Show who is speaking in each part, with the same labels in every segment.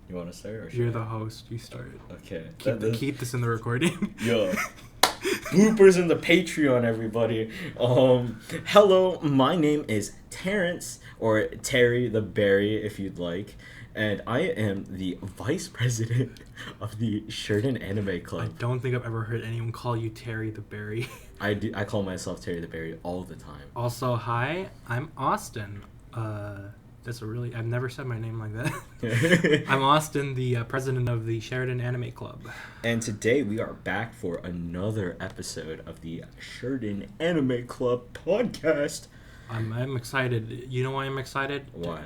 Speaker 1: You want to start or should
Speaker 2: You're
Speaker 1: I?
Speaker 2: the host. You started.
Speaker 1: Okay.
Speaker 2: Keep this in the recording.
Speaker 1: Yo. Bloopers in the Patreon, everybody. Hello, my name is Terrence, or Terry the Berry, if you'd like, and I am the vice president of the Sheridan Anime
Speaker 2: I
Speaker 1: Club.
Speaker 2: don't think I've ever heard anyone call you Terry the Berry.
Speaker 1: I call myself Terry the Berry all the time.
Speaker 2: Also, hi, I'm Austin. I've never said my name like that. I'm Austin, the president of the Sheridan Anime Club.
Speaker 1: And today we are back for another episode of the Sheridan Anime Club podcast.
Speaker 2: I'm excited. You know why I'm excited?
Speaker 1: Why?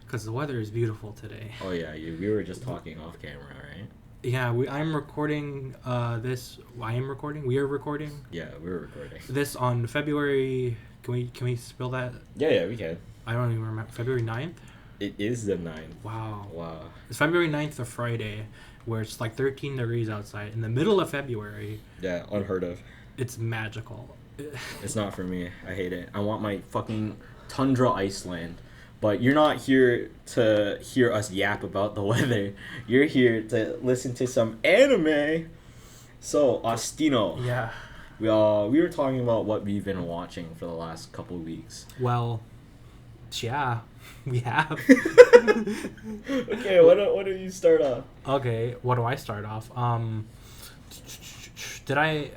Speaker 2: Because the weather is beautiful today.
Speaker 1: Oh yeah, we were just talking off camera, right?
Speaker 2: Yeah, I'm recording this. I am recording. We are recording
Speaker 1: Yeah, we're recording.
Speaker 2: this on February. Can we spill that?
Speaker 1: Yeah, we can.
Speaker 2: I don't even remember. February 9th?
Speaker 1: It is the 9th.
Speaker 2: Wow.
Speaker 1: Wow.
Speaker 2: It's February 9th, a Friday, where it's like 13 degrees outside. In the middle of February.
Speaker 1: Yeah, unheard of.
Speaker 2: It's magical.
Speaker 1: It's not for me. I hate it. I want my fucking tundra Iceland. But you're not here to hear us yap about the weather. You're here to listen to some anime. So, Ostino.
Speaker 2: Yeah.
Speaker 1: We were talking about what we've been watching for the last couple of weeks.
Speaker 2: Well, yeah, we have.
Speaker 1: Okay, what do you start off?
Speaker 2: Okay, what do I start off? Did I...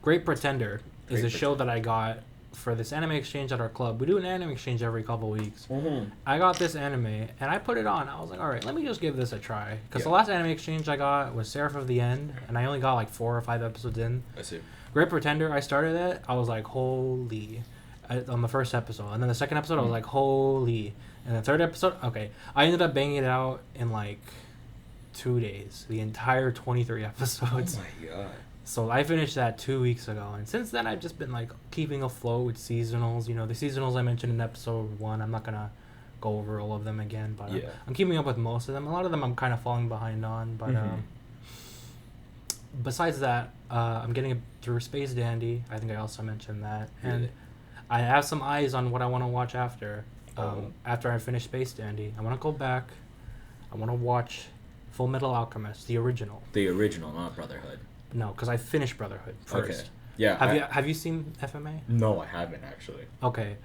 Speaker 2: Great Pretender is a show that I got for this anime exchange at our club. We do an anime exchange every couple weeks.
Speaker 1: Mm-hmm.
Speaker 2: I got this anime, and I put it on. I was like, all right, let me just give this a try. Because
Speaker 1: Yeah.
Speaker 2: the last anime exchange I got was Seraph of the End, and I only got like 4 or 5 episodes in.
Speaker 1: I see.
Speaker 2: Great Pretender, I started it. I was like, holy... on the first episode. And then the second episode, I was like, holy. And the third episode, okay. I ended up banging it out in like 2 days. The entire 23 episodes.
Speaker 1: Oh my god.
Speaker 2: So I finished that 2 weeks ago. And since then, I've just been like keeping afloat with seasonals. You know, the seasonals I mentioned in episode 1. I'm not going to go over all of them again. But
Speaker 1: Yeah.
Speaker 2: I'm keeping up with most of them. A lot of them I'm kind of falling behind on. But besides that, I'm getting through Space Dandy. I think I also mentioned that. And I have some eyes on what I want to watch after. After I finish Space Dandy, I want to go back. I want to watch Full Metal Alchemist, the original.
Speaker 1: The original, not Brotherhood.
Speaker 2: No, because I finished Brotherhood first.
Speaker 1: Okay. Yeah.
Speaker 2: Have you seen FMA?
Speaker 1: No, I haven't actually.
Speaker 2: Okay.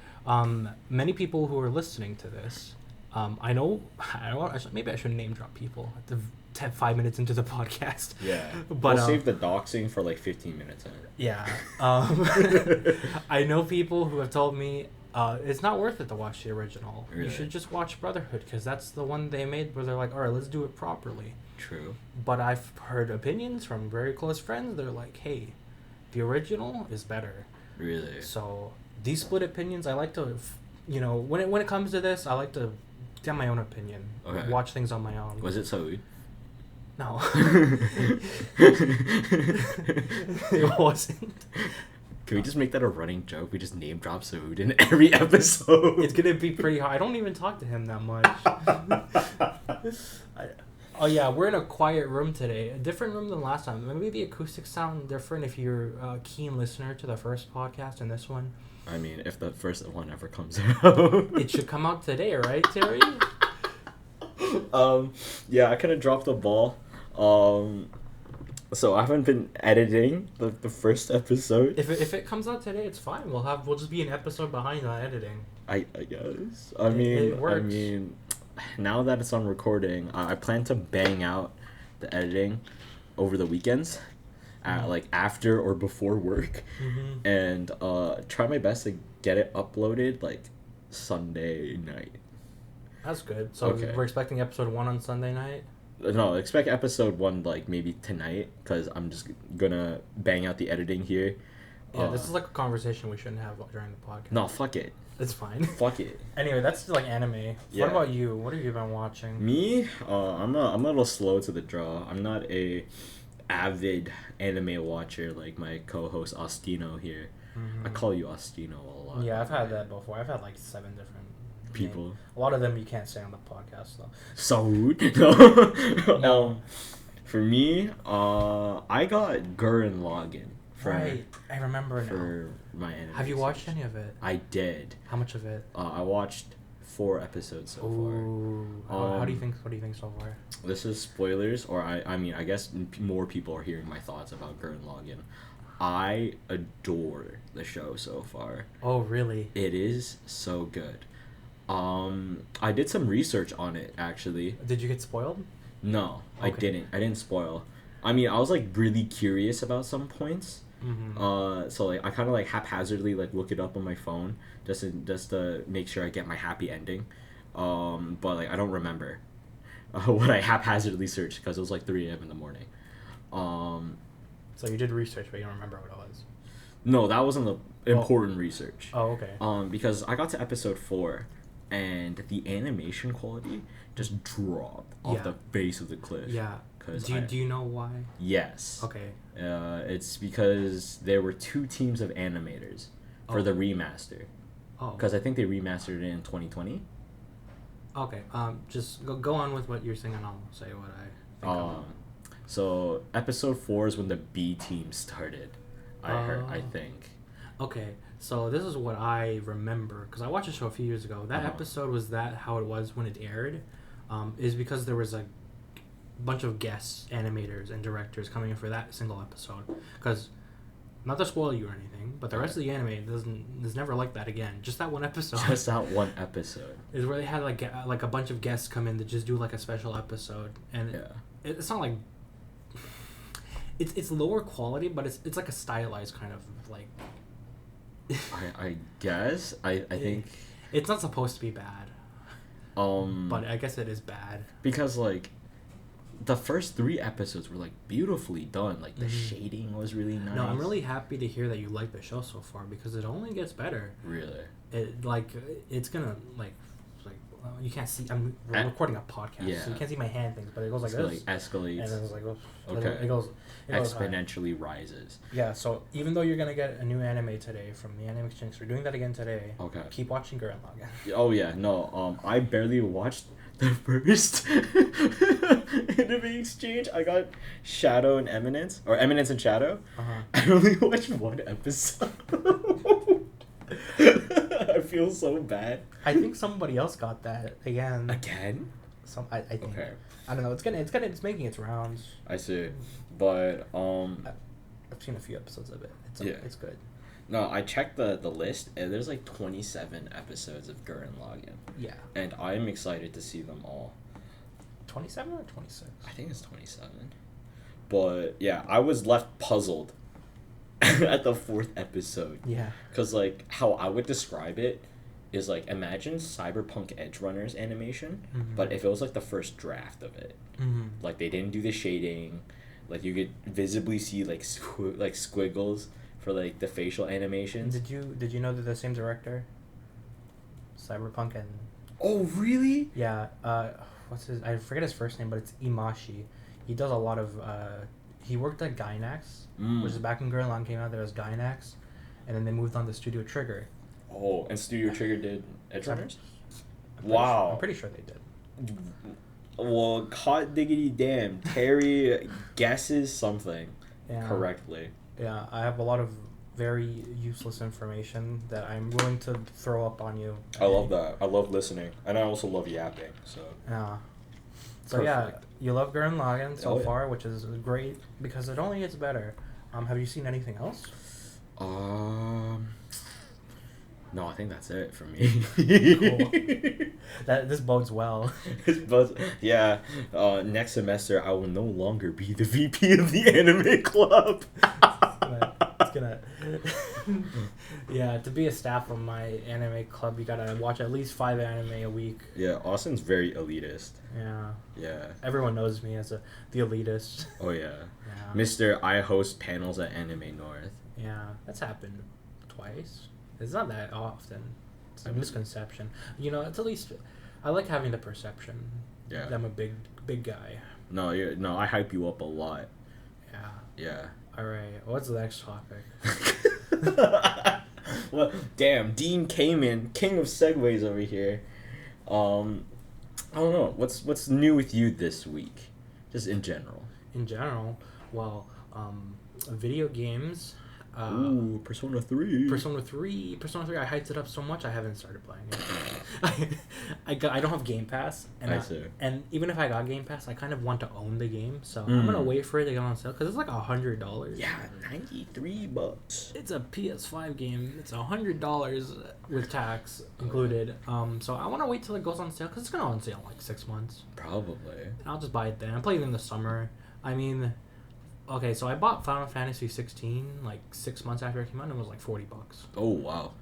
Speaker 2: Many people who are listening to this, maybe I should name drop people at the 5 minutes into the podcast.
Speaker 1: Yeah.
Speaker 2: But
Speaker 1: we'll save the doxing for like 15 minutes in.
Speaker 2: Yeah. I know people who have told me it's not worth it to watch the original.
Speaker 1: Really?
Speaker 2: You should just watch Brotherhood because that's the one they made where they're like, all right, let's do it properly.
Speaker 1: True.
Speaker 2: But I've heard opinions from very close friends. They're like, hey, the original is better.
Speaker 1: Really?
Speaker 2: So these split opinions, I like to, when it comes to this, I like to get my own opinion.
Speaker 1: Okay.
Speaker 2: Watch things on my own.
Speaker 1: Was it Saud?
Speaker 2: No. It wasn't.
Speaker 1: Can we just make that a running joke? We just name drop Saud in every episode.
Speaker 2: It's gonna be pretty hard. I don't even talk to him that much. Oh yeah, we're in a quiet room today. A different room than last time. Maybe the acoustics sound different if you're a keen listener to the first podcast and this one.
Speaker 1: I mean, if the first one ever comes out.
Speaker 2: It should come out today, right, Terry?
Speaker 1: Yeah, I kind of dropped the ball. So I haven't been editing the first episode.
Speaker 2: If it comes out today, it's fine. We'll just be an episode behind on editing.
Speaker 1: I guess.
Speaker 2: It works.
Speaker 1: I mean, now that it's on recording, I plan to bang out the editing over the weekends, like after or before work, and try my best to get it uploaded like Sunday night.
Speaker 2: That's good. So
Speaker 1: Okay.
Speaker 2: we're expecting episode 1 on Sunday night.
Speaker 1: No, expect episode 1 like maybe tonight, because I'm just gonna bang out the editing here.
Speaker 2: Yeah, this is like a conversation we shouldn't have during the podcast.
Speaker 1: No, fuck it.
Speaker 2: It's fine.
Speaker 1: Fuck it.
Speaker 2: Anyway, that's like anime.
Speaker 1: Yeah.
Speaker 2: What about you? What have you been watching?
Speaker 1: Me, I'm a little slow to the draw. I'm not a avid anime watcher like my co-host Ostino here. I call you Ostino a lot.
Speaker 2: Yeah, I've had that before. I've had like 7 different
Speaker 1: people.
Speaker 2: names. A lot of them you can't say on the podcast though.
Speaker 1: So
Speaker 2: No.
Speaker 1: For me, I got Gurren Lagann
Speaker 2: Right, I remember now.
Speaker 1: for my anime.
Speaker 2: Have you watched any of it?
Speaker 1: I did.
Speaker 2: How much of it?
Speaker 1: I watched 4 episodes so
Speaker 2: Ooh.
Speaker 1: far.
Speaker 2: How What do you think? What do you think so far?
Speaker 1: This is spoilers, or I mean, I guess more people are hearing my thoughts about Gurren Lagann. I adore the show so far.
Speaker 2: Oh, really?
Speaker 1: It is so good. I did some research on it actually.
Speaker 2: Did you get spoiled?
Speaker 1: No,
Speaker 2: Okay.
Speaker 1: I didn't. I didn't spoil. I mean, I was like really curious about some points. So like I kind of like haphazardly like look it up on my phone just to make sure I get my happy ending. But like I don't remember what I haphazardly searched because it was like 3 a.m. in the morning.
Speaker 2: So you did research, but you don't remember what it was.
Speaker 1: No, that wasn't the important research.
Speaker 2: Oh, okay.
Speaker 1: Because I got to episode 4, and the animation quality just dropped off the base of the cliff.
Speaker 2: Yeah. Do you know why?
Speaker 1: Yes.
Speaker 2: Okay.
Speaker 1: It's because there were 2 teams of animators for the remaster.
Speaker 2: Oh.
Speaker 1: Because I think they remastered it in 2020.
Speaker 2: Okay. Just go on with what you're saying, and I'll say what I think.
Speaker 1: So episode 4 is when the B team started. I think.
Speaker 2: Okay, so this is what I remember because I watched the show a few years ago. That episode was how it was when it aired, is because there was a bunch of guest animators and directors coming in for that single episode. Because, not to spoil you or anything, but the rest of the anime is never like that again. Just that one episode.
Speaker 1: Just that one episode.
Speaker 2: Is where they had like a bunch of guests come in to just do like a special episode, and it's not like. It's lower quality, but it's like a stylized kind of like.
Speaker 1: I guess I think
Speaker 2: it's not supposed to be bad. But I guess it is bad
Speaker 1: because like the first 3 episodes were like beautifully done. Like the shading was really nice.
Speaker 2: No, I'm really happy to hear that you like the show so far because it only gets better.
Speaker 1: Really?
Speaker 2: It's gonna like you can't see. I'm recording a podcast, so you can't see my hand things, but it goes like this.
Speaker 1: Like escalates.
Speaker 2: And then it's like,
Speaker 1: okay.
Speaker 2: It goes
Speaker 1: exponentially rises.
Speaker 2: Yeah. So even though you're gonna get a new anime today from the Anime Exchange, we're doing that again today.
Speaker 1: Okay.
Speaker 2: Keep watching Gurren Lagann.
Speaker 1: Oh yeah, no. I barely watched the first Anime Exchange. I got Shadow and Eminence, or Eminence and Shadow. I only watched 1 episode. I feel so bad.
Speaker 2: I think somebody else got that again.
Speaker 1: Again?
Speaker 2: I think.
Speaker 1: Okay.
Speaker 2: I don't know. It's making its rounds.
Speaker 1: I see, but
Speaker 2: I've seen a few episodes of it. It's good.
Speaker 1: No, I checked the list, and there's like 27 episodes of Gurren Lagann.
Speaker 2: Yeah.
Speaker 1: And I'm excited to see them all.
Speaker 2: 27 or 26?
Speaker 1: I think it's 27. But yeah, I was left puzzled at the 4th episode.
Speaker 2: Yeah.
Speaker 1: Because like how I would describe it is like imagine Cyberpunk Edge Runners animation, but if it was like the first draft of it. Like they didn't do the shading, like you could visibly see like squiggles for like the facial animations.
Speaker 2: Did you know they're the same director? Cyberpunk and.
Speaker 1: Oh really?
Speaker 2: Yeah. What's his? I forget his first name, but it's Imashi. He does a lot of. He worked at Gainax, which is back when Gurren Lagann came out. There was Gainax, and then they moved on to Studio Trigger.
Speaker 1: Oh, and Studio Trigger did Edge Runners?
Speaker 2: Wow. I'm pretty sure they did.
Speaker 1: Well, hot diggity damn. Terry guesses something correctly.
Speaker 2: Yeah, I have a lot of very useless information that I'm willing to throw up on you.
Speaker 1: I love that. I love listening. And I also love yapping, so.
Speaker 2: Yeah. So perfect. Yeah, you love Gurren Lagann so far, which is great because it only gets better. Have you seen anything else?
Speaker 1: No, I think that's it for me.
Speaker 2: Cool. This bodes well.
Speaker 1: Yeah. Next semester, I will no longer be the VP of the anime club.
Speaker 2: It's gonna. Yeah, to be a staff of my anime club, you gotta watch at least 5 anime a week.
Speaker 1: Yeah, Austin's very elitist.
Speaker 2: Yeah.
Speaker 1: Yeah.
Speaker 2: Everyone knows me as the elitist.
Speaker 1: Oh yeah. Mr. I host panels at Anime North.
Speaker 2: Yeah, that's happened twice. It's not that often. It's a misconception. You know, it's at least I like having the perception.
Speaker 1: Yeah.
Speaker 2: That I'm a big guy.
Speaker 1: No, I hype you up a lot.
Speaker 2: Yeah.
Speaker 1: Yeah.
Speaker 2: All right. What's the next topic?
Speaker 1: Well, damn, Dean Kamen, king of segues over here. I don't know. What's new with you this week? Just in general.
Speaker 2: In general, well, video games.
Speaker 1: Ooh, Persona 3.
Speaker 2: Persona 3. Persona 3. I hyped it up so much I haven't started playing it. I don't have Game Pass, and
Speaker 1: I see.
Speaker 2: and even if I got Game Pass, I kind of want to own the game, so I'm gonna wait for it to get on sale because it's like $100.
Speaker 1: Yeah, $93.
Speaker 2: It's a PS5 game. It's $100 with tax included. So I want to wait till it goes on sale because it's gonna on sale in like 6 months.
Speaker 1: Probably.
Speaker 2: And I'll just buy it then. I'm playing it in the summer. I mean, okay, so I bought Final Fantasy 16 like 6 months after it came out, and it was like $40.
Speaker 1: Oh wow.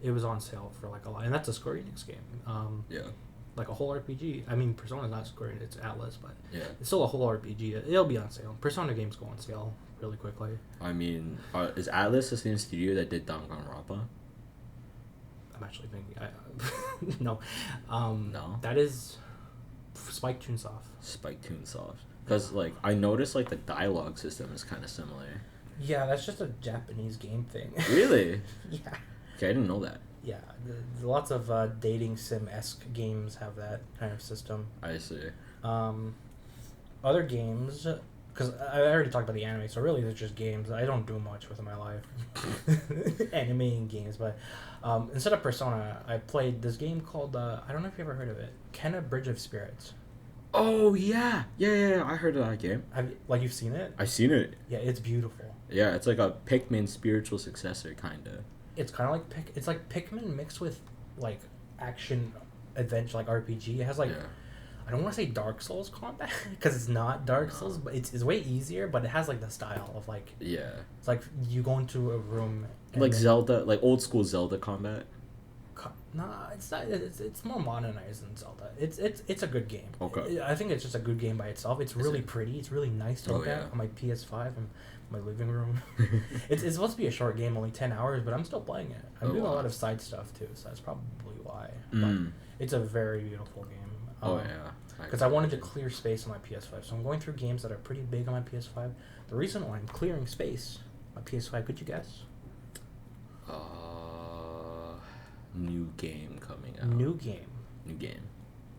Speaker 2: It was on sale for like a lot, and that's a Square Enix game.
Speaker 1: Yeah.
Speaker 2: Like a whole RPG. I mean, Persona's not Square Enix, it's Atlas, but
Speaker 1: Yeah.
Speaker 2: it's still a whole RPG. It'll be on sale. Persona games go on sale really quickly.
Speaker 1: I mean, is Atlas the same studio that did Danganronpa?
Speaker 2: I'm actually thinking, no,
Speaker 1: No.
Speaker 2: that is Spike Chunsoft.
Speaker 1: Spike Toonsoft. Because like I noticed like the dialogue system is kind of similar.
Speaker 2: Yeah, that's just a Japanese game thing.
Speaker 1: Really?
Speaker 2: Yeah.
Speaker 1: Okay, I didn't know that.
Speaker 2: Yeah, lots of dating sim-esque games have that kind of system.
Speaker 1: I see.
Speaker 2: Other games, because I already talked about the anime, so really they're just games. I don't do much with my life, animating games. But instead of Persona, I played this game called I don't know if you ever heard of it, Kenna Bridge of Spirits.
Speaker 1: Oh yeah, yeah. I heard of that game.
Speaker 2: You've seen it?
Speaker 1: I've seen it.
Speaker 2: Yeah, it's beautiful.
Speaker 1: Yeah, it's like a Pikmin spiritual successor, kinda.
Speaker 2: It's kind of like it's like Pikmin mixed with like action adventure, like RPG. It has like I don't want to say Dark Souls combat because it's not Dark Souls, but it's way easier. But it has like the style of like it's like you go into a room and
Speaker 1: like Zelda, like old school Zelda combat.
Speaker 2: Nah, it's not. It's more modernized than Zelda. It's a good game.
Speaker 1: Okay.
Speaker 2: I think it's just a good game by itself. It's really pretty. It's really nice to look at on my PS5 and my living room. It's supposed to be a short game, only 10 hours, but I'm still playing it. I'm doing a lot of side stuff too, so that's probably why. But it's a very beautiful game. Because I wanted to clear space on my PS5, so I'm going through games that are pretty big on my PS5. The reason why I'm clearing space on my PS5, could you guess?
Speaker 1: New game coming out.
Speaker 2: New game.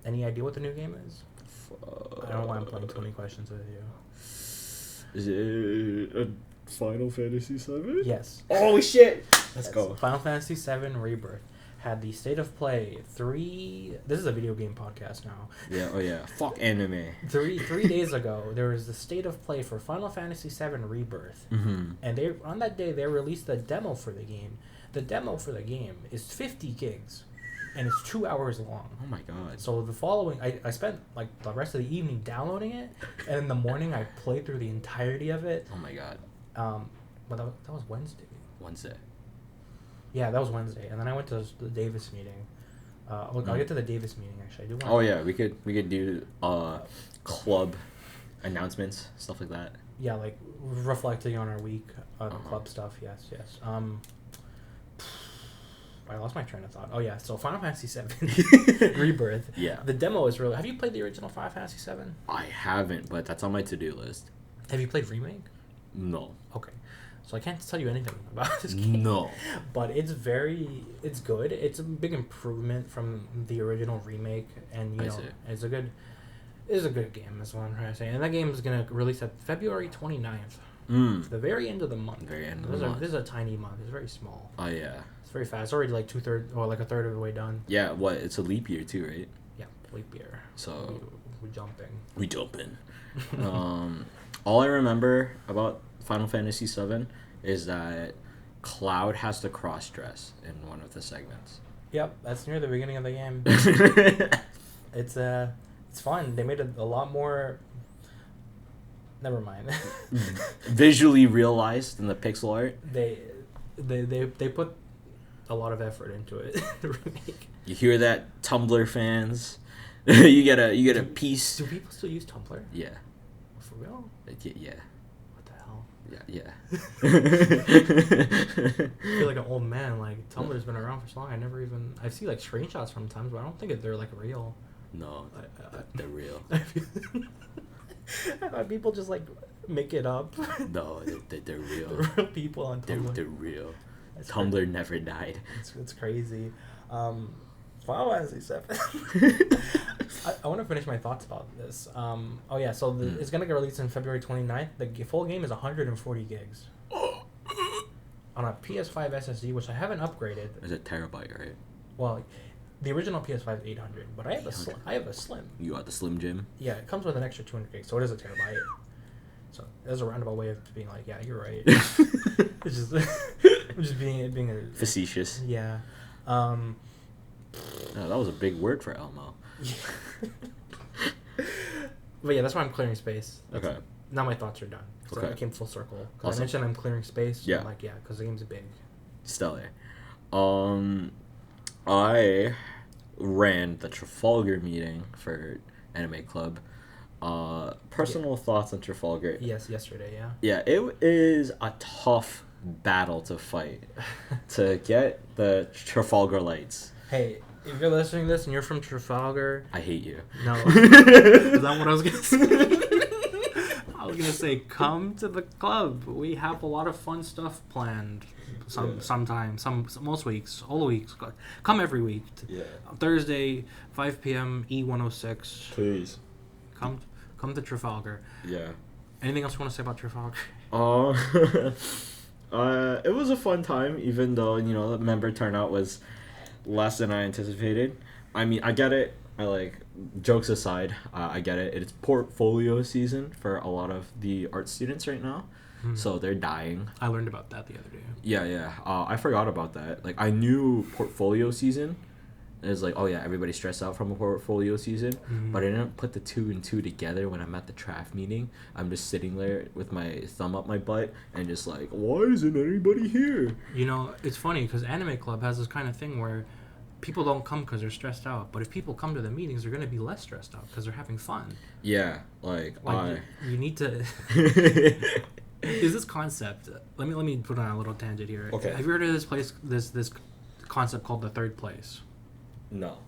Speaker 2: Any idea what the new game is? I don't know why I'm playing 20 questions with you.
Speaker 1: Is it a Final Fantasy 7?
Speaker 2: Yes.
Speaker 1: Holy shit! Let's go.
Speaker 2: Final Fantasy 7 Rebirth had the State of Play 3. This is a video game podcast now.
Speaker 1: Yeah. Oh yeah. Fuck anime.
Speaker 2: Three days ago, there was the State of Play for Final Fantasy 7 Rebirth, and on that day they released the demo for the game. The demo for the game is 50 gigs, and it's 2 hours long.
Speaker 1: Oh my god.
Speaker 2: So the following, I spent like the rest of the evening downloading it, and in the morning I played through the entirety of it.
Speaker 1: Oh my god.
Speaker 2: But that was Wednesday.
Speaker 1: Wednesday.
Speaker 2: Yeah, that was Wednesday, and then I went to the Davis meeting. I'll get to the Davis meeting actually. I do want.
Speaker 1: Oh yeah, we could do club announcements, stuff like that.
Speaker 2: Yeah, like reflecting on our week, club stuff. Yes. I lost my train of thought. Oh yeah, so Final Fantasy VII Rebirth.
Speaker 1: Yeah.
Speaker 2: The demo is really. Have you played the original Final Fantasy VII?
Speaker 1: I haven't, but that's on my to-do list.
Speaker 2: Have you played Remake?
Speaker 1: No.
Speaker 2: Okay. So I can't tell you anything about this game.
Speaker 1: No.
Speaker 2: But it's good. It's a big improvement from the original remake, and it's a good game. That's what I'm trying to say. And that game is gonna release at February 29th. The very end of the month. This is a tiny month. It's very small.
Speaker 1: Oh yeah.
Speaker 2: It's very fast. It's already like 2/3 or like a third of the way done.
Speaker 1: Yeah. What? It's a leap year too, right?
Speaker 2: Yeah, leap year.
Speaker 1: So
Speaker 2: we're jumping.
Speaker 1: We jumping. All I remember about Final Fantasy VII is that Cloud has to cross-dress in one of the segments.
Speaker 2: Yep, that's near the beginning of the game. It's fun. They made it a lot more. Never mind.
Speaker 1: Visually realized in the pixel art.
Speaker 2: They put a lot of effort into it. The remake.
Speaker 1: You hear that, Tumblr fans? you get a piece.
Speaker 2: Do people still use Tumblr?
Speaker 1: Yeah.
Speaker 2: For real?
Speaker 1: Yeah.
Speaker 2: What the hell?
Speaker 1: Yeah.
Speaker 2: I feel like an old man. Like Tumblr's been around for so long. I see like screenshots from times, but I don't think they're like real.
Speaker 1: No, they're real.
Speaker 2: I thought people just like make it up.
Speaker 1: No, they're real.
Speaker 2: The real people on Tumblr.
Speaker 1: They're real.
Speaker 2: That's
Speaker 1: Tumblr
Speaker 2: crazy.
Speaker 1: never died.
Speaker 2: It's crazy. Final Fantasy VII. I want to finish my thoughts about this. So it's going to get released on February 29th. The full game is 140 gigs. on a PS5 SSD, which I haven't upgraded.
Speaker 1: It's a terabyte, right?
Speaker 2: Well, the original PS5 is 800, but I have a slim.
Speaker 1: You got the Slim Jim?
Speaker 2: Yeah, it comes with an extra 200 gigs, so it is a terabyte. So there's a roundabout way of being like, yeah, you're right. It's just, I'm just being a
Speaker 1: facetious.
Speaker 2: Yeah.
Speaker 1: No, that was a big word for Elmo.
Speaker 2: But yeah, that's why I'm clearing space.
Speaker 1: Okay.
Speaker 2: Now my thoughts are done. So
Speaker 1: Okay.
Speaker 2: I came full circle. Because
Speaker 1: Awesome.
Speaker 2: I mentioned I'm clearing space. So
Speaker 1: Yeah.
Speaker 2: I'm like, yeah, because the game's big.
Speaker 1: Stellar. I ran the Trafalgar meeting for Anime Club. Personal thoughts on Trafalgar.
Speaker 2: Yes, yesterday, yeah.
Speaker 1: Yeah, it is a tough battle to fight to get the Trafalgar lights.
Speaker 2: Hey, if you're listening to this and you're from Trafalgar...
Speaker 1: I hate you.
Speaker 2: No. Is that what I was going to say? I was going to say, come to the club. We have a lot of fun stuff planned. Sometimes, most weeks, all the weeks. Come every week.
Speaker 1: Yeah.
Speaker 2: Thursday, 5 p.m. E106.
Speaker 1: Please.
Speaker 2: Come to Trafalgar.
Speaker 1: Yeah.
Speaker 2: Anything else you want to say about Trafalgar?
Speaker 1: It was a fun time, even though, the member turnout was less than I anticipated. I mean, I get it. Jokes aside, I get it. It's portfolio season for a lot of the art students right now. So they're dying.
Speaker 2: I learned about that the other day.
Speaker 1: Yeah. I forgot about that. I knew portfolio season. It was oh yeah, everybody's stressed out from a portfolio season. But I didn't put the 2 and 2 together when I'm at the TRAF meeting. I'm just sitting there with my thumb up my butt and just why isn't anybody here?
Speaker 2: It's funny because Anime Club has this kind of thing where people don't come because they're stressed out. But if people come to the meetings, they're going to be less stressed out because they're having fun.
Speaker 1: Yeah,
Speaker 2: you need to... Is this concept? Let me put on a little tangent here.
Speaker 1: Okay.
Speaker 2: Have you heard of this concept called the third place?
Speaker 1: No.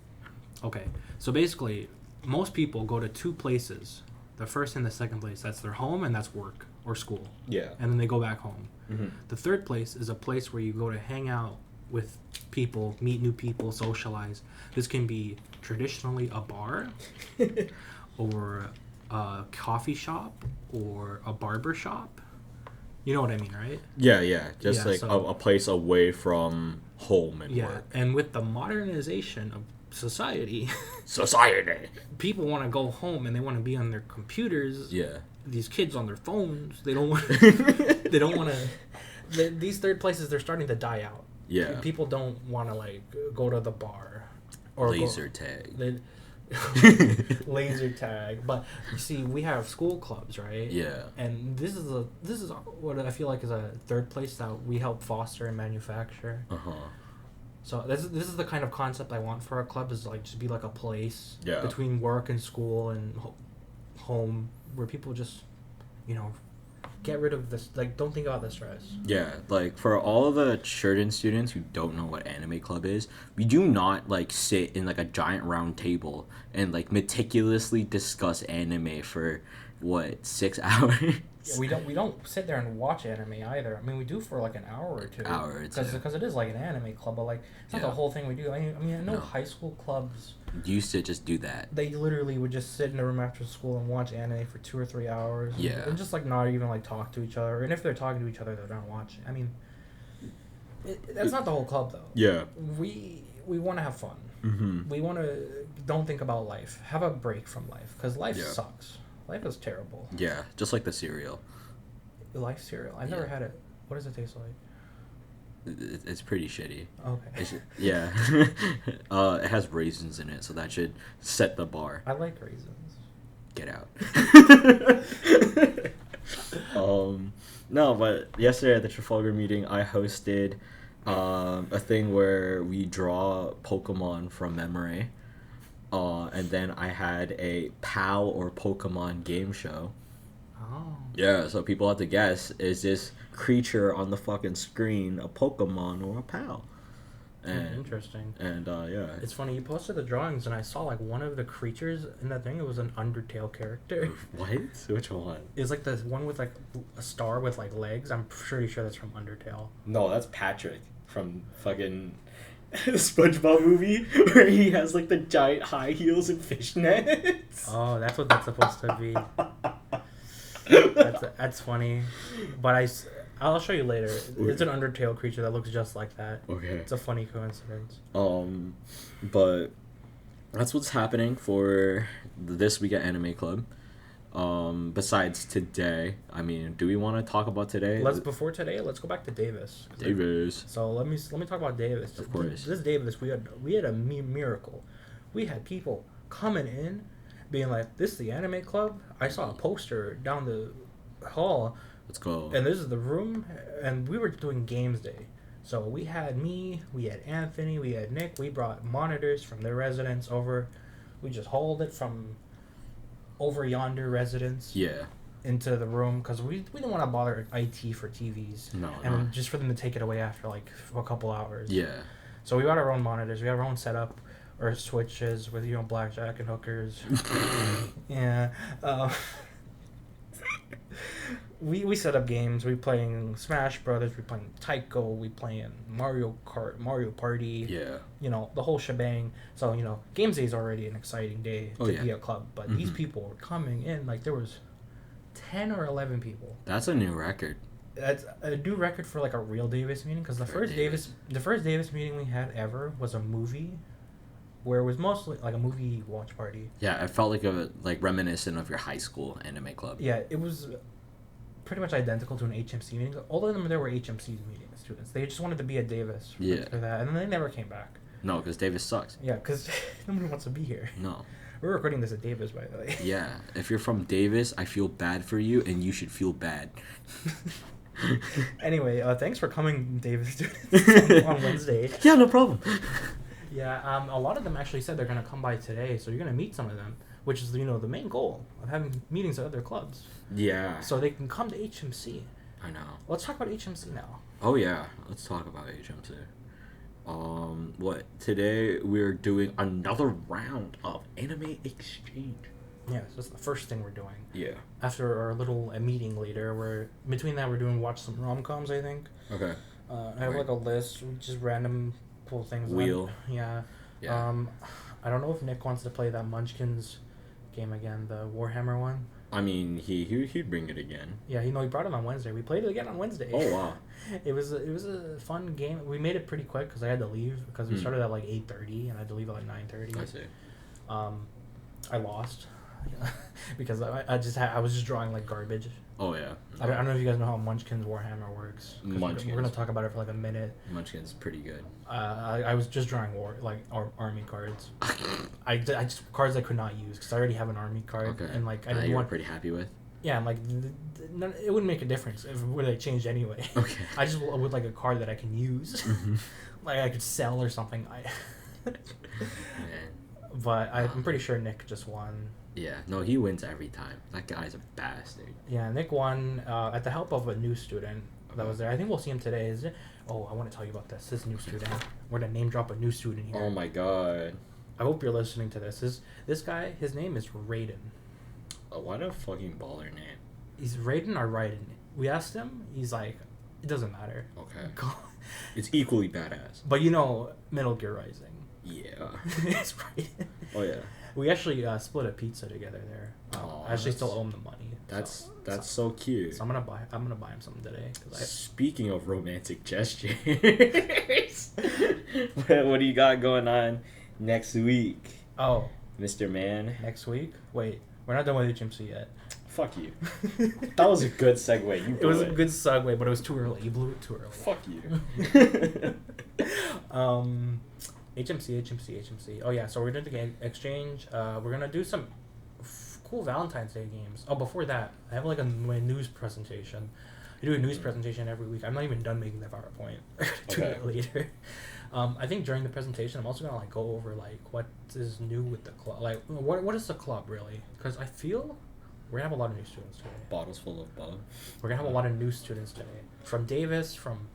Speaker 2: Okay. So basically, most people go to 2 places. The first and the second place. That's their home and that's work or school.
Speaker 1: Yeah.
Speaker 2: And then they go back home.
Speaker 1: Mm-hmm.
Speaker 2: The third place is a place where you go to hang out with people, meet new people, socialize. This can be traditionally a bar or a coffee shop or a barber shop. You know what I mean, right?
Speaker 1: Yeah. Just
Speaker 2: so,
Speaker 1: a place away from home and work.
Speaker 2: And with the modernization of society, people want to go home and they want to be on their computers.
Speaker 1: Yeah.
Speaker 2: These kids on their phones. They don't want. They don't want to. These third places, they're starting to die out.
Speaker 1: Yeah.
Speaker 2: People don't want to go to the bar or
Speaker 1: laser tag.
Speaker 2: Laser tag. But you see, we have school clubs, right?
Speaker 1: Yeah.
Speaker 2: And this is what I feel like is a third place that we help foster and manufacture. So this is the kind of concept I want for our club, is just be a place between work and school and home where people just get rid of this, don't think about the stress.
Speaker 1: Yeah, for all of the Sheridan students who don't know what Anime Club is, we do not sit in a giant round table and meticulously discuss anime for 6 hours.
Speaker 2: Yeah, we don't sit there and watch anime either. I mean, we do for an hour or two. Because it is an anime club, but it's not the whole thing we do. I know high school clubs
Speaker 1: used to just do that.
Speaker 2: They literally would just sit in a room after school and watch anime for 2 or 3 hours.
Speaker 1: Yeah.
Speaker 2: And just not even talk to each other. And if they're talking to each other, they're not watching. I mean, that's not the whole club though.
Speaker 1: Yeah.
Speaker 2: We want to have fun.
Speaker 1: Mm-hmm.
Speaker 2: We want to don't think about life. Have a break from life, because life sucks. Life is terrible.
Speaker 1: Yeah, just like the cereal.
Speaker 2: Life cereal. I've never had it. What does it taste like?
Speaker 1: It's pretty shitty.
Speaker 2: Okay.
Speaker 1: Yeah. It has raisins in it, so that should set the bar.
Speaker 2: I like raisins.
Speaker 1: Get out. No, but yesterday at the Trafalgar meeting, I hosted a thing where we draw Pokemon from memory. And then I had a PAL or Pokemon game show.
Speaker 2: Oh.
Speaker 1: Yeah, so people have to guess, is this creature on the fucking screen a Pokemon or a PAL? And,
Speaker 2: interesting.
Speaker 1: And yeah.
Speaker 2: It's funny, you posted the drawings and I saw one of the creatures in that thing, it was an Undertale character.
Speaker 1: What? Which one?
Speaker 2: It's the one with a star with legs. I'm pretty sure that's from Undertale.
Speaker 1: No, that's Patrick from fucking the SpongeBob movie where he has the giant high heels and fishnets.
Speaker 2: Oh, that's what that's supposed to be. That's funny. But I'll show you later. It's an Undertale creature that looks just like that.
Speaker 1: Okay.
Speaker 2: It's a funny coincidence.
Speaker 1: But that's what's happening for this week at Anime Club. Besides today, I mean, do we want to talk about today?
Speaker 2: Before today, let's go back to Davis.
Speaker 1: Davis.
Speaker 2: So let me talk about Davis.
Speaker 1: Of course.
Speaker 2: This Davis, we had a miracle. We had people coming in, being like, "This is the Anime Club. I saw a poster down the hall.
Speaker 1: Let's go."
Speaker 2: And this is the room, and we were doing games day. So we had me, we had Anthony, we had Nick. We brought monitors from their residence over. We just hauled it from over yonder residence.
Speaker 1: Yeah.
Speaker 2: Into the room because we didn't want to bother IT for TVs.
Speaker 1: No.
Speaker 2: And just for them to take it away after like a couple hours.
Speaker 1: Yeah. So
Speaker 2: we got our own monitors. We have our own setup, our switches with blackjack and hookers. Yeah. We set up games. We playing Smash Brothers. We playing Taiko. We playing Mario Kart, Mario Party.
Speaker 1: Yeah.
Speaker 2: The whole shebang. So Games Day is already an exciting day to be a club. But these people were coming in like there was 10 or 11 people.
Speaker 1: That's a new record.
Speaker 2: That's a new record for like a real Davis meeting because the first Davis meeting we had ever was a movie. Where it was mostly like a movie watch party.
Speaker 1: Yeah, it felt like reminiscent of your high school anime club.
Speaker 2: Yeah, it was pretty much identical to an HMC meeting. All of them there were HMC meeting students. They just wanted to be at Davis for that, and then they never came back.
Speaker 1: No, because Davis sucks.
Speaker 2: Yeah, because nobody wants to be here.
Speaker 1: No.
Speaker 2: We're recording this at Davis, by the way.
Speaker 1: Yeah, if you're from Davis, I feel bad for you, and you should feel bad.
Speaker 2: Anyway, thanks for coming, Davis students, on Wednesday.
Speaker 1: Yeah, no problem.
Speaker 2: Yeah, a lot of them actually said they're going to come by today, so you're going to meet some of them, which is, the main goal of having meetings at other clubs.
Speaker 1: Yeah.
Speaker 2: So they can come to HMC.
Speaker 1: I know.
Speaker 2: Let's talk about HMC now.
Speaker 1: Oh, yeah. Let's talk about HMC. Today we're doing another round of anime exchange.
Speaker 2: Yeah, so that's the first thing we're doing.
Speaker 1: Yeah.
Speaker 2: After our little meeting later, between that we're doing watch some rom-coms, I think.
Speaker 1: Okay.
Speaker 2: I have like a list, just random pull things.
Speaker 1: Wheel.
Speaker 2: Yeah. I don't know if Nick wants to play that Munchkins game again, the Warhammer one.
Speaker 1: I mean, he'd bring it again.
Speaker 2: Yeah, he brought it on Wednesday. We played it again on Wednesday.
Speaker 1: Oh wow!
Speaker 2: It was a fun game. We made it pretty quick because I had to leave because we started at like 8:30 and I had to leave at like 9:30.
Speaker 1: I see.
Speaker 2: I lost because I was just drawing like garbage.
Speaker 1: Oh yeah.
Speaker 2: I don't know if you guys know how Munchkins Warhammer works.
Speaker 1: Munchkins.
Speaker 2: We're gonna talk about it for like a minute.
Speaker 1: Munchkins pretty good.
Speaker 2: I was just drawing army cards. I just cards I could not use because I already have an army card.
Speaker 1: Okay.
Speaker 2: And like I didn't
Speaker 1: want. Pretty happy with.
Speaker 2: Yeah, I'm like it wouldn't make a difference if it would changed anyway.
Speaker 1: Okay.
Speaker 2: I just would like a card that I can use, like I could sell or something. But I'm pretty sure Nick just won.
Speaker 1: Yeah, no, he wins every time. That guy's a bastard.
Speaker 2: Yeah, Nick won at the help of a new student that was there. I think we'll see him today. I want to tell you about this. This new student. We're gonna name drop a new student here.
Speaker 1: Oh my god.
Speaker 2: I hope you're listening to this. This guy, his name is Raiden.
Speaker 1: Oh, what a fucking baller name.
Speaker 2: He's Raiden or Raiden. We asked him. He's like, it doesn't matter.
Speaker 1: Okay. It's equally badass.
Speaker 2: But Metal Gear Rising.
Speaker 1: Yeah.
Speaker 2: It's Raiden.
Speaker 1: Oh yeah.
Speaker 2: We actually split a pizza together there. I actually still owe him the money.
Speaker 1: That's so cute.
Speaker 2: So I'm gonna buy him something today.
Speaker 1: Speaking of romantic gestures, what do you got going on next week?
Speaker 2: Oh,
Speaker 1: Mr. Man.
Speaker 2: Next week? Wait, we're not done with HMC yet.
Speaker 1: Fuck you. That was a good segue.
Speaker 2: It was a good segue, but it was too early. You blew it too early.
Speaker 1: Fuck you.
Speaker 2: HMC. Oh yeah, so we're doing the exchange. We're gonna do some cool Valentine's Day games. Oh, before that, I have like my news presentation. I do a news presentation every week. I'm not even done making the PowerPoint. Do it later. I think during the presentation, I'm also gonna like go over like what is new with the club. Like what is the club really? Because I feel we're gonna have a lot of new students today.
Speaker 1: Bottles full of bug.
Speaker 2: We're gonna have a lot of new students today from Davis, from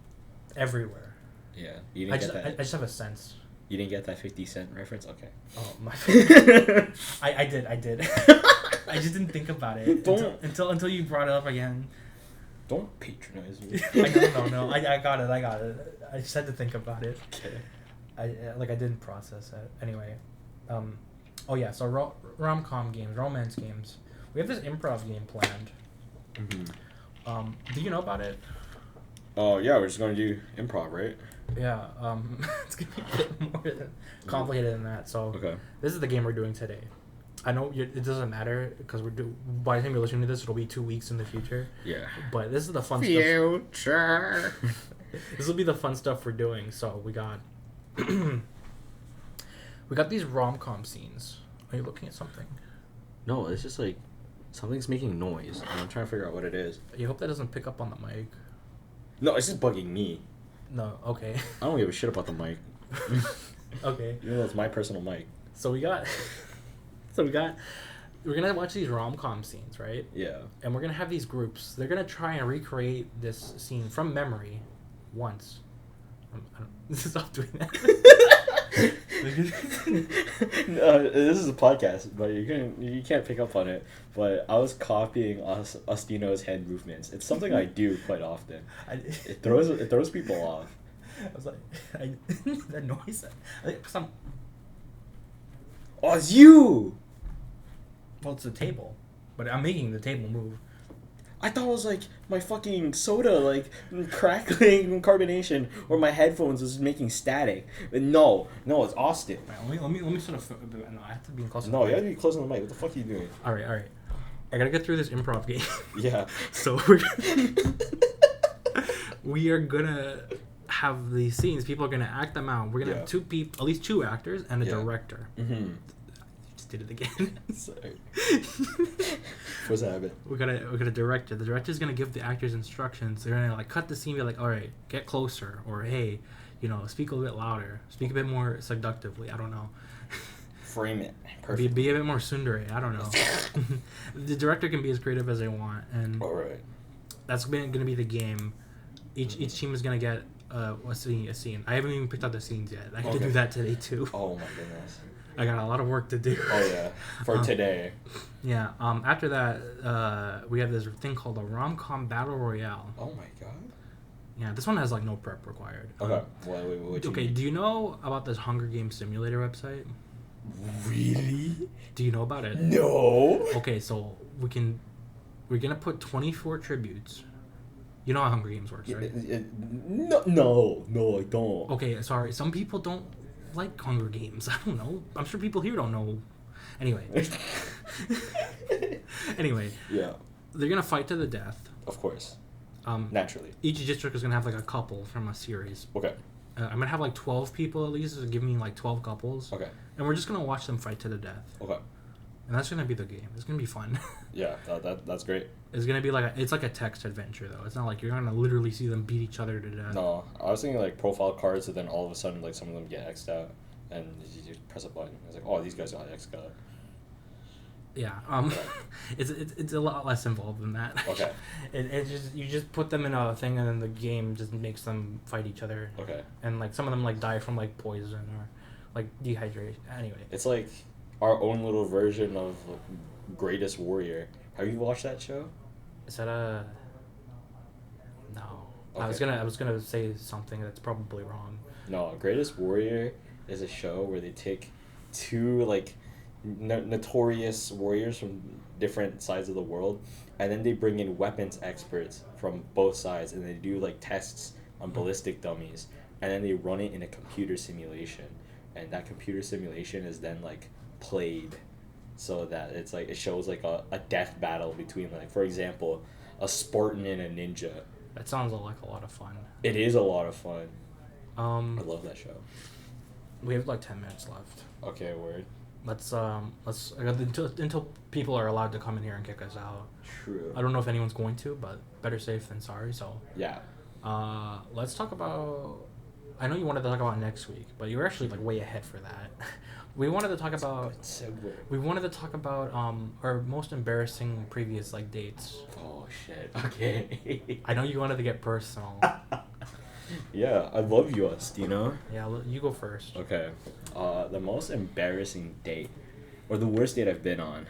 Speaker 2: everywhere.
Speaker 1: Yeah, you didn't get that.
Speaker 2: I just have a sense.
Speaker 1: You didn't get that 50 Cent reference? Okay.
Speaker 2: Oh my. I did. I just didn't think about it until you brought it up again.
Speaker 1: Don't patronize me.
Speaker 2: No. I got it. I just had to think about it.
Speaker 1: Okay.
Speaker 2: I didn't process it. Anyway, oh yeah. So rom-com games, romance games. We have this improv game planned.
Speaker 1: Mm-hmm.
Speaker 2: Do you know about it?
Speaker 1: Oh yeah, we're just gonna do improv, right?
Speaker 2: Yeah. It's gonna be a bit more complicated than that. So
Speaker 1: Okay.
Speaker 2: this is the game we're doing today. I know it doesn't matter because by the time you're listening to this, it'll be 2 weeks in the future.
Speaker 1: Yeah.
Speaker 2: But this is the fun
Speaker 1: Future.
Speaker 2: stuff. This will be the fun stuff we're doing. So we got we got these rom-com scenes. Are you looking at something?
Speaker 1: No, it's just like something's making noise, and I'm trying to figure out what it is.
Speaker 2: You hope that doesn't pick up on the mic.
Speaker 1: No, it's just bugging me.
Speaker 2: No. Okay.
Speaker 1: I don't give a shit about the mic.
Speaker 2: Okay.
Speaker 1: You know, it's my personal mic.
Speaker 2: So we got. We're gonna watch these rom-com scenes, right?
Speaker 1: Yeah.
Speaker 2: And we're gonna have these groups. They're gonna try and recreate this scene from memory, once. Stop doing that.
Speaker 1: No, this is a podcast, but you can't pick up on it. But I was copying Ostino's hand movements. It's something I do quite often. It throws people off.
Speaker 2: I was like, that noise. Cause I'm,
Speaker 1: Oh, it's you!
Speaker 2: well, it's the table, but I'm making the table move.
Speaker 1: I thought it was like my fucking soda, like crackling carbonation, or my headphones was making static. But no, it's Austin.
Speaker 2: Right, let me sort of. No, I have to be close.
Speaker 1: No, you have to be close to the mic. What the fuck are you doing?
Speaker 2: All right. I gotta get through this improv game.
Speaker 1: Yeah.
Speaker 2: So we are gonna have these scenes. People are gonna act them out. We're gonna have at least two actors and a director.
Speaker 1: Mm-hmm.
Speaker 2: Just did it again.
Speaker 1: Sorry. What's happening?
Speaker 2: We got a director. The director's gonna give the actors instructions. They're gonna like cut the scene. Be like, all right, get closer, or hey, speak a little bit louder, speak a bit more seductively. I don't know.
Speaker 1: Frame it. Perfect.
Speaker 2: Be a bit more tsundere. I don't know. The director can be as creative as they want, and
Speaker 1: All right.
Speaker 2: that's gonna be the game. Each team is gonna get a scene. I haven't even picked out the scenes yet. I have to do that today too.
Speaker 1: Oh my goodness.
Speaker 2: I got a lot of work to do.
Speaker 1: Oh yeah, for today.
Speaker 2: Yeah. After that, we have this thing called a rom-com battle royale.
Speaker 1: Oh my god.
Speaker 2: Yeah, this one has like no prep required.
Speaker 1: Okay. What
Speaker 2: Okay. Do you know about this Hunger Games simulator website?
Speaker 1: Really?
Speaker 2: Do you know about it?
Speaker 1: No.
Speaker 2: Okay, so we're gonna put 24 tributes. You know how Hunger Games works, right?
Speaker 1: No, I don't.
Speaker 2: Okay, sorry. Some people don't like Hunger Games. I don't know. I'm sure people here don't know. Anyway.
Speaker 1: Yeah.
Speaker 2: They're gonna fight to the death.
Speaker 1: Of course. Naturally.
Speaker 2: Each district is gonna have like a couple from a series.
Speaker 1: Okay.
Speaker 2: I'm gonna have like 12 people at least. So give me like 12 couples.
Speaker 1: Okay.
Speaker 2: And we're just gonna watch them fight to the death.
Speaker 1: Okay.
Speaker 2: And that's gonna be the game. It's gonna be fun.
Speaker 1: Yeah, that's great.
Speaker 2: It's gonna be it's like a text adventure though. It's not like you're gonna literally see them beat each other to death.
Speaker 1: No, I was thinking like profile cards, and then all of a sudden like some of them get X'd out, and you just press a button. It's like, oh, these guys got X'd out.
Speaker 2: Yeah. It's a lot less involved than that.
Speaker 1: Okay.
Speaker 2: You just put them in a thing, and then the game just makes them fight each other.
Speaker 1: Okay.
Speaker 2: And like some of them like die from like poison or like dehydration. Anyway.
Speaker 1: It's like our own little version of Greatest Warrior. Have you watched that show?
Speaker 2: Is that a? No.
Speaker 1: Okay.
Speaker 2: I was gonna say something that's probably wrong.
Speaker 1: No, Greatest Warrior is a show where they take two like notorious warriors from different sides of the world, and then they bring in weapons experts from both sides, and they do like tests on ballistic dummies, and then they run it in a computer simulation, and that computer simulation is then like played so that it's like it shows like a death battle between, like, for example, a Spartan and a ninja.
Speaker 2: That sounds like a lot of fun.
Speaker 1: It is a lot of fun.
Speaker 2: I
Speaker 1: love that show.
Speaker 2: We have like 10 minutes left.
Speaker 1: Okay, word.
Speaker 2: Let's until people are allowed to come in here and kick us out.
Speaker 1: True.
Speaker 2: I don't know if anyone's going to, but better safe than sorry. So
Speaker 1: Yeah.
Speaker 2: let's talk about. I know you wanted to talk about next week, but you were actually like way ahead for that. We wanted to talk about. We wanted to talk about our most embarrassing previous like dates.
Speaker 1: Oh shit. Okay.
Speaker 2: I know you wanted to get personal.
Speaker 1: Yeah, I love you, Astino.
Speaker 2: Yeah, you go first.
Speaker 1: Okay. The most embarrassing date, or the worst date I've been on.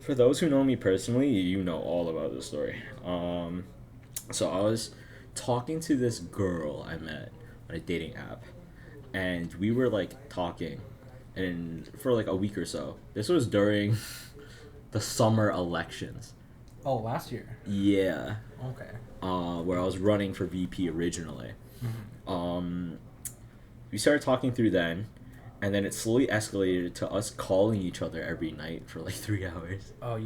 Speaker 1: For those who know me personally, you know all about this story. So I was talking to this girl I met on a dating app, and we were like talking, and for like a week or so. This was during the summer elections.
Speaker 2: Oh, last year.
Speaker 1: Yeah.
Speaker 2: Okay.
Speaker 1: Where I was running for VP originally.
Speaker 2: Mm-hmm.
Speaker 1: We started talking through then, and then it slowly escalated to us calling each other every night for like 3 hours.
Speaker 2: Oh,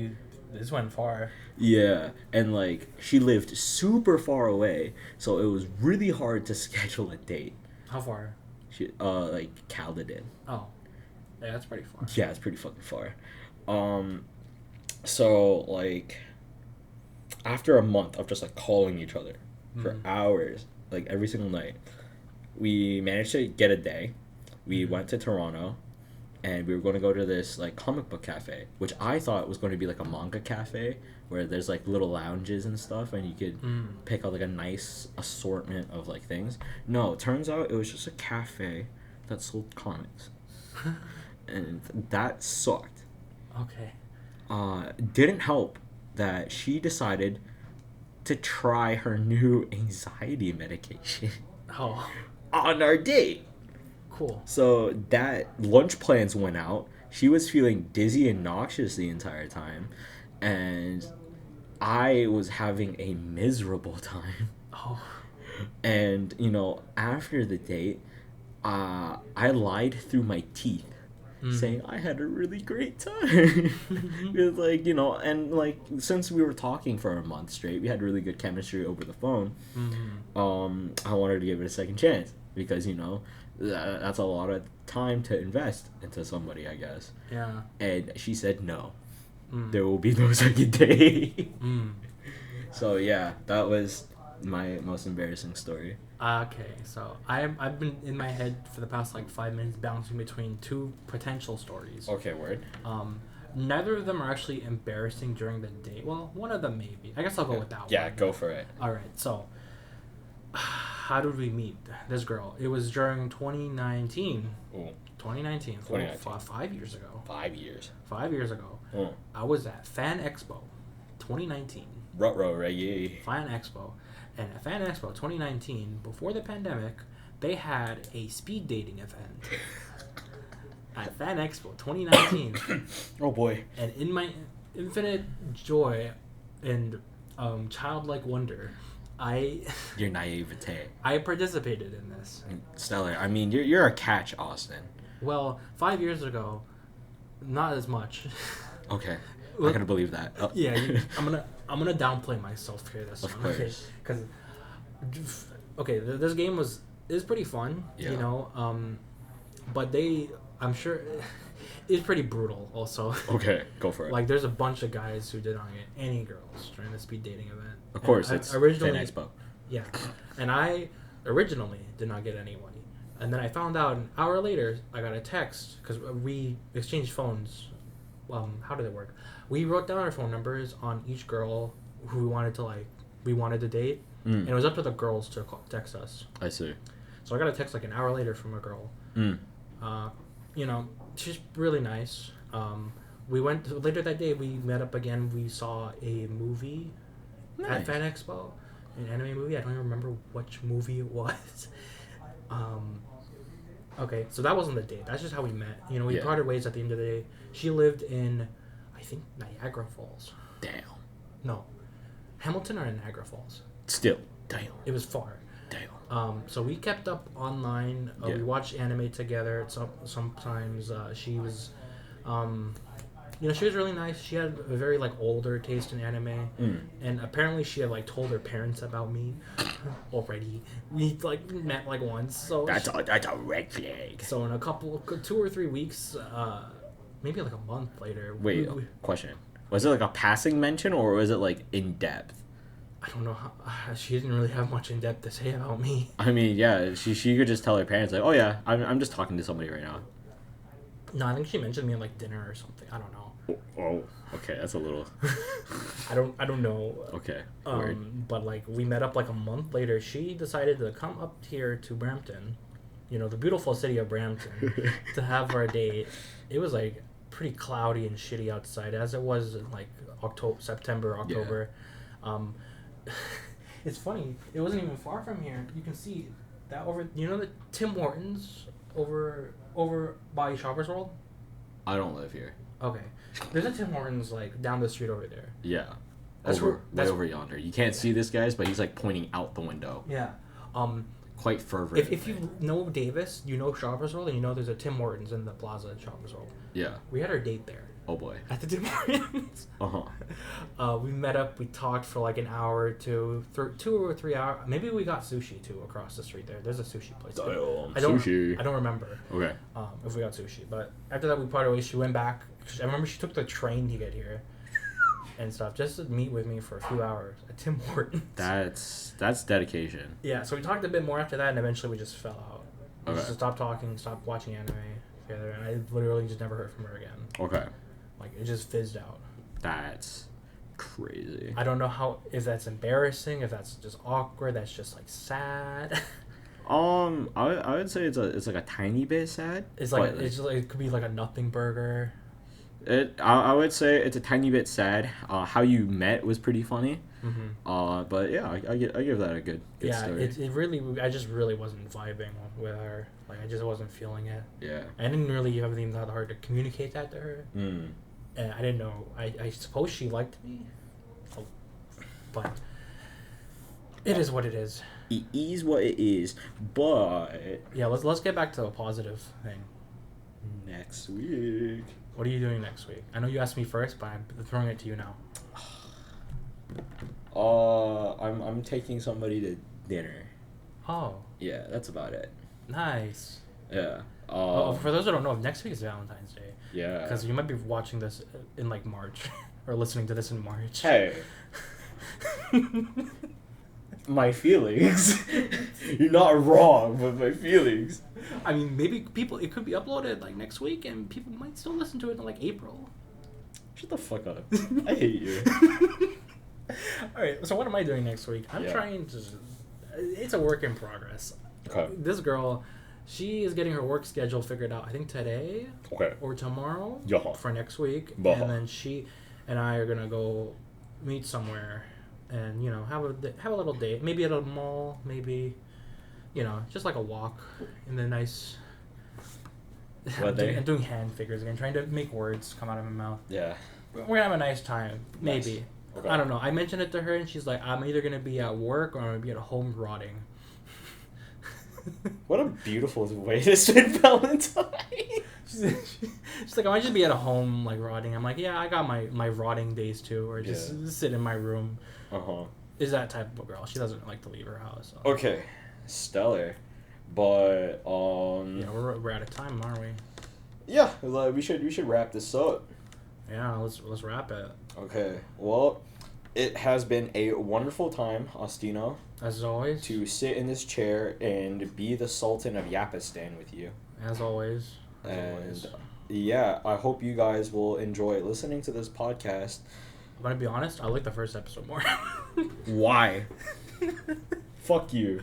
Speaker 2: this went far.
Speaker 1: Yeah, and like she lived super far away, so it was really hard to schedule a date.
Speaker 2: How far?
Speaker 1: She like Caledon.
Speaker 2: Oh, yeah, that's pretty far.
Speaker 1: Yeah, it's pretty fucking far. So like after a month of just like calling each other for hours, like every single night, we managed to get a day. We went to Toronto, and we were going to go to this like comic book cafe, which I thought was going to be like a manga cafe where there's like little lounges and stuff, and you could pick out like a nice assortment of like things. No, it turns out it was just a cafe that sold comics, and that sucked.
Speaker 2: Okay.
Speaker 1: Didn't help that she decided to try her new anxiety medication
Speaker 2: Oh,
Speaker 1: on our date.
Speaker 2: cool.
Speaker 1: So that lunch plans went out. She was feeling dizzy and nauseous the entire time, and I was having a miserable time.
Speaker 2: Oh.
Speaker 1: And after the date, I lied through my teeth, saying I had a really great time. Because and like since we were talking for a month straight, we had really good chemistry over the phone. I wanted to give it a second chance because that's a lot of time to invest into somebody, I guess.
Speaker 2: Yeah.
Speaker 1: And she said no. There will be no second date. So yeah, that was my most embarrassing story.
Speaker 2: Okay, so I've been in my head for the past like 5 minutes bouncing between two potential stories.
Speaker 1: Okay, word.
Speaker 2: Neither of them are actually embarrassing during the date. Well, one of them maybe. I guess I'll go with that one.
Speaker 1: Yeah, go for it.
Speaker 2: All right, so how did we meet this girl? It was during 2019.
Speaker 1: Ooh.
Speaker 2: 2019.
Speaker 1: 2019.
Speaker 2: 5 years ago.
Speaker 1: 5 years.
Speaker 2: 5 years ago. I was at Fan Expo 2019.
Speaker 1: Ruh-roh, Reggie.
Speaker 2: Fan Expo. And at Fan Expo 2019, before the pandemic, they had a speed dating event. At Fan Expo 2019.
Speaker 1: Oh boy.
Speaker 2: And in my infinite joy and childlike wonder,
Speaker 1: Your naivete.
Speaker 2: I participated in this.
Speaker 1: Stellar. I mean, you're a catch, Austin.
Speaker 2: Well, 5 years ago, not as much.
Speaker 1: Okay, I'm gonna believe that. Oh.
Speaker 2: Yeah, I'm gonna downplay myself here this
Speaker 1: Of
Speaker 2: one. Okay, because this game is pretty fun.
Speaker 1: Yeah.
Speaker 2: But I'm sure it's pretty brutal also.
Speaker 1: Okay, go for it.
Speaker 2: Like there's a bunch of guys who did not get any girls during the speed dating event.
Speaker 1: Of course,
Speaker 2: and
Speaker 1: it's Fan Expo.
Speaker 2: Yeah, and I originally did not get anybody, and then I found out an hour later I got a text because we exchanged phones. How did it work? We wrote down our phone numbers on each girl who we wanted to date, and it was up to the girls to text us.
Speaker 1: I see.
Speaker 2: So I got a text like an hour later from a girl. She's really nice. We went later that day. We met up again. We saw a movie at Fan Expo, an anime movie. I don't even remember which movie it was. Okay, so that wasn't the date. That's just how we met. We parted ways at the end of the day. She lived in, I think, Niagara Falls.
Speaker 1: Damn.
Speaker 2: No, Hamilton or Niagara Falls.
Speaker 1: Still, damn.
Speaker 2: It was far.
Speaker 1: Damn.
Speaker 2: So we kept up online. We watched anime together. Sometimes she was, she was really nice. She had a very older taste in anime, and apparently she had told her parents about me already. We met once, so
Speaker 1: that's a red flag.
Speaker 2: So in a 2 or 3 weeks, maybe a month later.
Speaker 1: Wait, question: was it a passing mention or was it in depth?
Speaker 2: I don't know. She didn't really have much in depth to say about me.
Speaker 1: I mean, yeah, she could just tell her parents oh yeah, I'm just talking to somebody right now.
Speaker 2: No, I think she mentioned me at dinner or something. I don't know.
Speaker 1: Oh, okay, that's a little.
Speaker 2: I don't know.
Speaker 1: Okay. Weird.
Speaker 2: But we met up a month later. She decided to come up here to Brampton, the beautiful city of Brampton, to have our date. It was pretty cloudy and shitty outside, as it was in September, October. Yeah. It's funny. It wasn't even far from here. You can see that over. The Tim Hortons over by Shoppers World.
Speaker 1: I don't live here.
Speaker 2: Okay, there's a Tim Hortons down the street over there.
Speaker 1: Yeah. Way over yonder. You can't see this, guys, but he's like pointing out the window.
Speaker 2: Yeah.
Speaker 1: Quite fervent.
Speaker 2: If you know Davis, you know Shoppers World, and you know there's a Tim Hortons in the plaza at Shoppers World.
Speaker 1: Yeah.
Speaker 2: We had our date there.
Speaker 1: Oh boy.
Speaker 2: At the Tim Hortons. We met up. We talked for like an hour or two, 2 or 3 hours. Maybe we got sushi too across the street there. There's a sushi place.
Speaker 1: Sushi.
Speaker 2: I don't remember.
Speaker 1: Okay.
Speaker 2: If we got sushi, but after that we parted ways. She went back. I remember she took the train to get here. And stuff, just to meet with me for a few hours at Tim Hortons.
Speaker 1: That's dedication.
Speaker 2: Yeah, so we talked a bit more after that, and eventually we just fell out. We
Speaker 1: Okay.
Speaker 2: just stopped talking, stopped watching anime together, and I literally just never heard from her again.
Speaker 1: Okay.
Speaker 2: Like, it just fizzed out.
Speaker 1: That's crazy.
Speaker 2: I don't know if that's embarrassing, if that's just awkward, that's just, like, sad.
Speaker 1: I would say it's like a tiny bit sad.
Speaker 2: It's like, it could be like a nothing burger.
Speaker 1: I would say it's a tiny bit sad. How you met was pretty funny.
Speaker 2: Mm-hmm.
Speaker 1: But yeah, I give that a good story.
Speaker 2: It really, I just really wasn't vibing with her. Like, I just wasn't feeling it.
Speaker 1: Yeah.
Speaker 2: I didn't really have anything that hard to communicate that to her.
Speaker 1: Mm.
Speaker 2: And I didn't know. I suppose she liked me. But it is what it is.
Speaker 1: It is what it is. But
Speaker 2: yeah, let's get back to the positive thing.
Speaker 1: Next week.
Speaker 2: What are you doing next week? I know you asked me first, but I'm throwing it to you now.
Speaker 1: I'm taking somebody to dinner.
Speaker 2: Oh.
Speaker 1: Yeah, that's about it.
Speaker 2: Nice.
Speaker 1: Yeah.
Speaker 2: For those who don't know, next week is Valentine's Day.
Speaker 1: Yeah.
Speaker 2: Because you might be watching this in like March, or listening to this in March.
Speaker 1: Hey. My feelings. You're not wrong, but my feelings.
Speaker 2: I mean, maybe it could be uploaded like next week, and people might still listen to it in like April.
Speaker 1: Shut the fuck up. I hate you.
Speaker 2: Alright, so what am I doing next week? I'm trying to... It's a work in progress.
Speaker 1: Okay.
Speaker 2: This girl, she is getting her work schedule figured out, I think today or tomorrow for next week. And then she and I are going to go meet somewhere and, you know, have a little date. Maybe at a mall, maybe, you know, just like a walk in the nice... I'm doing hand figures again, trying to make words come out of my mouth.
Speaker 1: Yeah.
Speaker 2: We're going to have a nice time, maybe.
Speaker 1: Nice. Okay.
Speaker 2: I don't know. I mentioned it to her, and she's like, I'm either going to be at work or I'm going to be at home rotting.
Speaker 1: What a beautiful way to spend Valentine.
Speaker 2: She's like, I might just be at home, like, rotting. I'm like, yeah, I got my rotting days, too, or just sit in my room. Is that type of girl. She doesn't like to leave her house. So.
Speaker 1: Okay. Stellar. But,
Speaker 2: Yeah, we're out of time, aren't we?
Speaker 1: Yeah, we should wrap this up.
Speaker 2: Yeah, let's wrap it.
Speaker 1: Okay. Well, it has been a wonderful time, Ostino.
Speaker 2: As always.
Speaker 1: To sit in this chair and be the Sultan of Yapistan with you.
Speaker 2: As always.
Speaker 1: Yeah, I hope you guys will enjoy listening to this podcast.
Speaker 2: I'm gonna be honest, I like the first episode more.
Speaker 1: Why? Fuck you.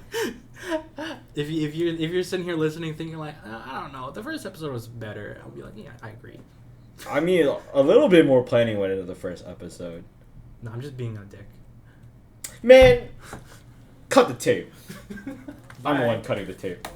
Speaker 2: If you're sitting here listening thinking like, I don't know, the first episode was better, I'll be like, yeah, I agree.
Speaker 1: I mean, a little bit more planning went into the first episode.
Speaker 2: No, I'm just being a dick.
Speaker 1: Man, cut the tape. I'm the one cutting the tape.